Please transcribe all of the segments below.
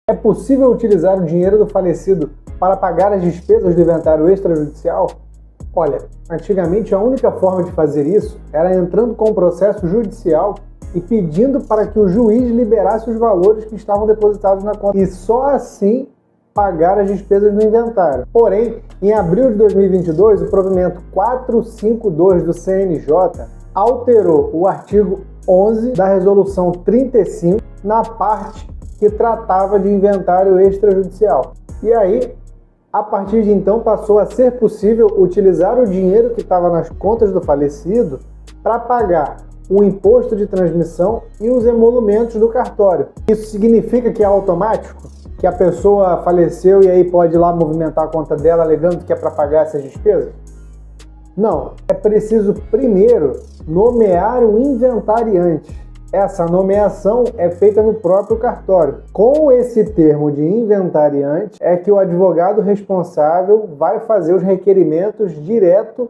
É possível utilizar o dinheiro do falecido para pagar as despesas do inventário extrajudicial? Olha, antigamente a única forma de fazer isso era entrando com um processo judicial e pedindo para que o juiz liberasse os valores que estavam depositados na conta. E só assim pagar as despesas do inventário. Porém, em abril de 2022, o provimento 452 do CNJ alterou o artigo 11 da Resolução 35 na parte que tratava de inventário extrajudicial. E aí, a partir de então, passou a ser possível utilizar o dinheiro que estava nas contas do falecido para pagar o imposto de transmissão e os emolumentos do cartório. Isso significa que é automático? Que a pessoa faleceu e aí pode ir lá movimentar a conta dela alegando que é para pagar essas despesas? Não. É preciso primeiro nomear o inventariante. Essa nomeação é feita no próprio cartório. Com esse termo de inventariante é que o advogado responsável vai fazer os requerimentos direto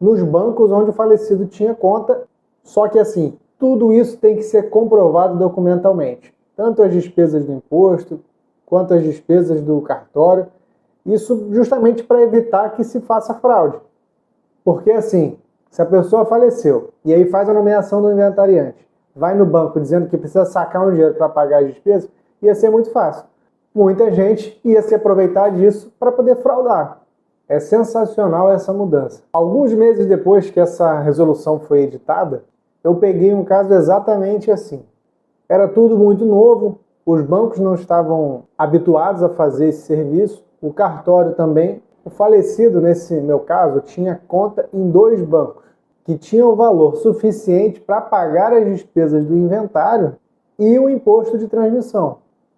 nos bancos onde o falecido tinha conta. Só que assim, tudo isso tem que ser comprovado documentalmente. Tanto as despesas do imposto, quanto as despesas do cartório. Isso justamente para evitar que se faça fraude. Porque assim, se a pessoa faleceu e aí faz a nomeação do inventariante, vai no banco dizendo que precisa sacar um dinheiro para pagar as despesas, ia ser muito fácil. Muita gente ia se aproveitar disso para poder fraudar. É sensacional essa mudança. Alguns meses depois que essa resolução foi editada, eu peguei um caso exatamente assim. Era tudo muito novo, os bancos não estavam habituados a fazer esse serviço, o cartório também. O falecido, nesse meu caso, tinha conta em 2 bancos, que tinham valor suficiente para pagar as despesas do inventário e o imposto de transmissão.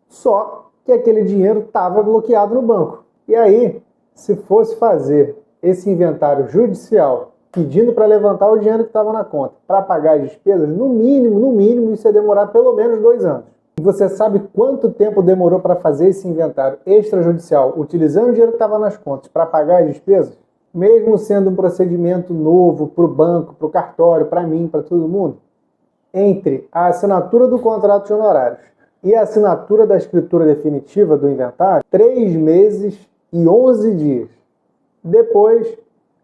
Só que aquele dinheiro estava bloqueado no banco. E aí, se fosse fazer esse inventário judicial pedindo para levantar o dinheiro que estava na conta para pagar as despesas, no mínimo, isso ia demorar pelo menos 2 anos. E você sabe quanto tempo demorou para fazer esse inventário extrajudicial utilizando o dinheiro que estava nas contas para pagar as despesas? Mesmo sendo um procedimento novo para o banco, para o cartório, para mim, para todo mundo? Entre a assinatura do contrato de honorários e a assinatura da escritura definitiva do inventário, 3 meses e 11 dias. Depois,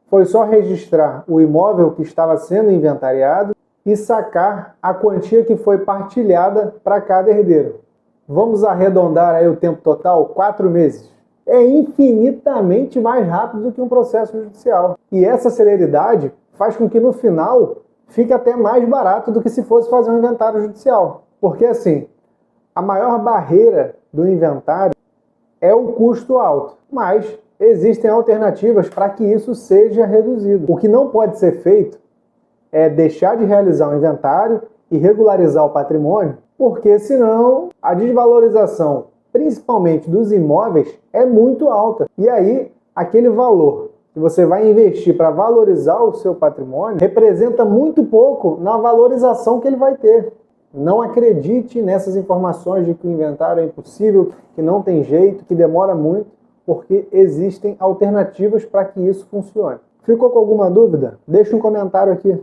foi só registrar o imóvel que estava sendo inventariado e sacar a quantia que foi partilhada para cada herdeiro. Vamos arredondar aí o tempo total, 4 meses. É infinitamente mais rápido do que um processo judicial. E essa celeridade faz com que no final fique até mais barato do que se fosse fazer um inventário judicial. Porque assim, a maior barreira do inventário é o custo alto, mas existem alternativas para que isso seja reduzido. O que não pode ser feito é deixar de realizar o inventário e regularizar o patrimônio, porque senão a desvalorização, principalmente dos imóveis, é muito alta. E aí, aquele valor que você vai investir para valorizar o seu patrimônio representa muito pouco na valorização que ele vai ter. Não acredite nessas informações de que o inventário é impossível, que não tem jeito, que demora muito, porque existem alternativas para que isso funcione. Ficou com alguma dúvida? Deixa um comentário aqui.